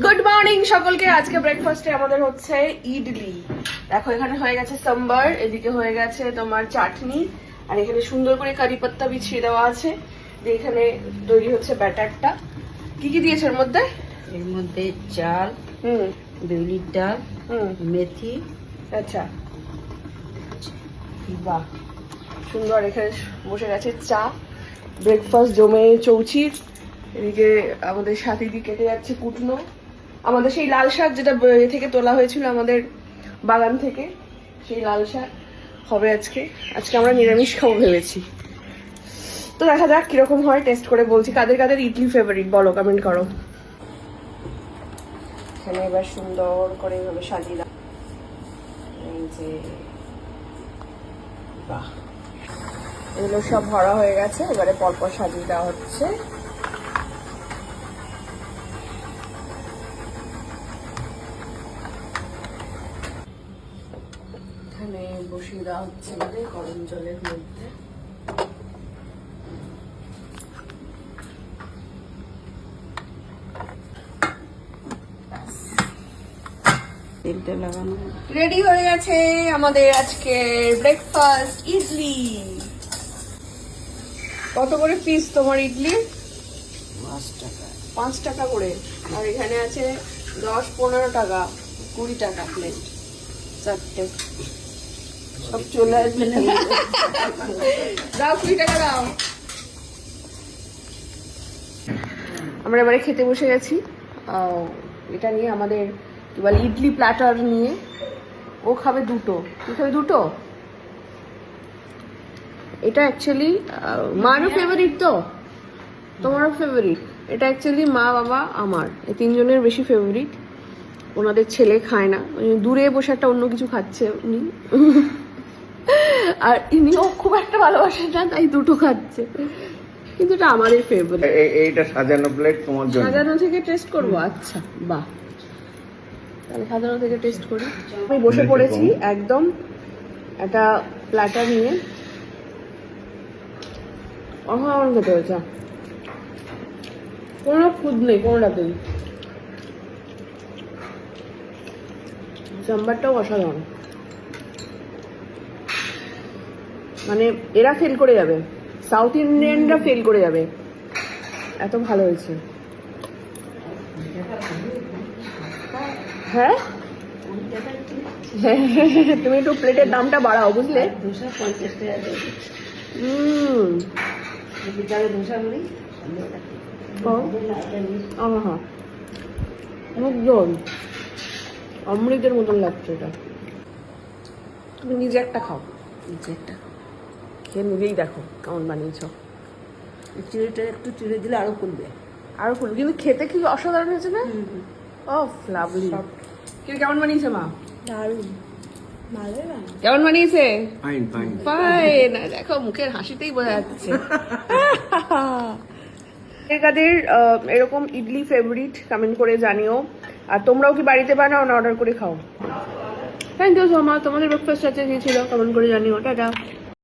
Good morning সকলকে। আজকে ব্রেকফাস্টে আমাদের হচ্ছে ইডলি। দেখো এখানে হয়ে গেছে সাম্বার, এদিকে হয়ে গেছে তোমার চাটনি, আর এখানে সুন্দর করে কারি পাত্তা বিছিয়ে দেওয়া আছে। দিয়ে এখানে তৈরি হচ্ছে ব্যাটারটা। কি কি দিয়েছে এর মধ্যে? এর মধ্যে চাল, বিউলির ডাল, মেথি। আচ্ছা, বাহ সুন্দর। এখানে বসে গেছে চা, ব্রেকফাস্ট জমে চৌচির। এদিকে আমাদের সাথে দিয়ে কেটে যাচ্ছে কুটনো, আমাদের সেই লাল শাক যেটা থেকে তোলা হয়েছিল আমাদের বাগান থেকে, সেই লাল শাক হবে আজকে। আজকে আমরা নিরামিষ খাবো ভেবেছি, তো দেখা যাক কিরকম হয়, টেস্ট করে বলছি। কাদের কাদের ইডলি ফেভারিট বলো, কমেন্ট করো। এখানে এবার সুন্দর করে এভাবে সাজিয়ে দাও। এই যে বাহ, এগুলো সব ভরা হয়ে গেছে, এবারে পরপর সাজিয়ে দেওয়া হচ্ছে। এখানে বসিয়ে দেওয়া হচ্ছে আমাদের গরম জলের মধ্যে। তেলটা লাগানো রেডি হয়ে গেছে আমাদের আজকে ব্রেকফাস্ট ইডলি। কত করে পিস তোমার ইডলি? 5 টাকা। 5 টাকা করে। আর এখানে আছে 10, 15 টাকা, 20 টাকা প্লেট, চারটে। সব চলে আসবে না, দাও 20 টাকা দাও। আমরা এবারে খেতে বসে গেছি। এটা নিয়ে আমাদের কি বলে ইডলি প্ল্যাটার নিয়ে। ও খাবে দুটো, তুই খাবে দুটো। এটা অ্যাকচুয়ালি মারও ফেভারিট, তো তোমারও ফেভারিট। এটা অ্যাকচুয়ালি মা, বাবা, আমার এই তিনজনের বেশি ফেভারিট। ওনাদের ছেলে খায় না, দূরে বসে একটা অন্য কিছু খাচ্ছে উনি, আর ইনিও খুব একটা ভালোবাসে না, তাই দুটো খাচ্ছে। কিন্তু এটা আমাদের ফেভারিট। এইটা সাজানো প্লেট তোমার জন্য। সাজানো থেকে টেস্ট করবো? আচ্ছা বাহ, তাহলে সাজানো থেকে টেস্ট করি। আমি বসে পড়েছি একদম একটা প্ল্যাটার নিয়ে। অসাধারণ খেতে হয়েছে, কোনো খুদ নেই কোনোটাতেই। সাম্বারটাও অসাধারণ, মানে এরা ফেল করে যাবে, সাউথ ইন্ডিয়ানরা ফেল করে যাবে, এত ভালো হয়েছে। হ্যাঁ তুমি একটু প্লেটের দামটা বাড়াও, বুঝলে? ধোসা 50 টাকা দেবে। বিকালে ধোসা করি, অমৃতের মতন লাগছে এটা। তুমি নিজে একটা খাও, নিচে একটা খেয়ে নিজেই দেখো কেমন বানিয়েছো। চিড়েটা একটু চিড়ে দিলে আরো ফুলবে। আরো ফুল, কিন্তু খেতে কি অসাধারণ হয়েছে না? ও লাভলি। কেমন বানিয়েছে মা? দারুণ ভালো না? কেমন বানিয়েছে? Fine fine fine. দেখো মুখের হাসিতেই বোঝা যাচ্ছে। কাদের এরকম ইডলি ফেভারিট কমেন্ট করে জানিও। আর তোমরাও কি বাড়িতে বানাও না অর্ডার করে খাও? Thank you so much. তোমাদের ব্রেকফাস্ট আছে ছিল, কমেন্ট করে জানিও। টাটা।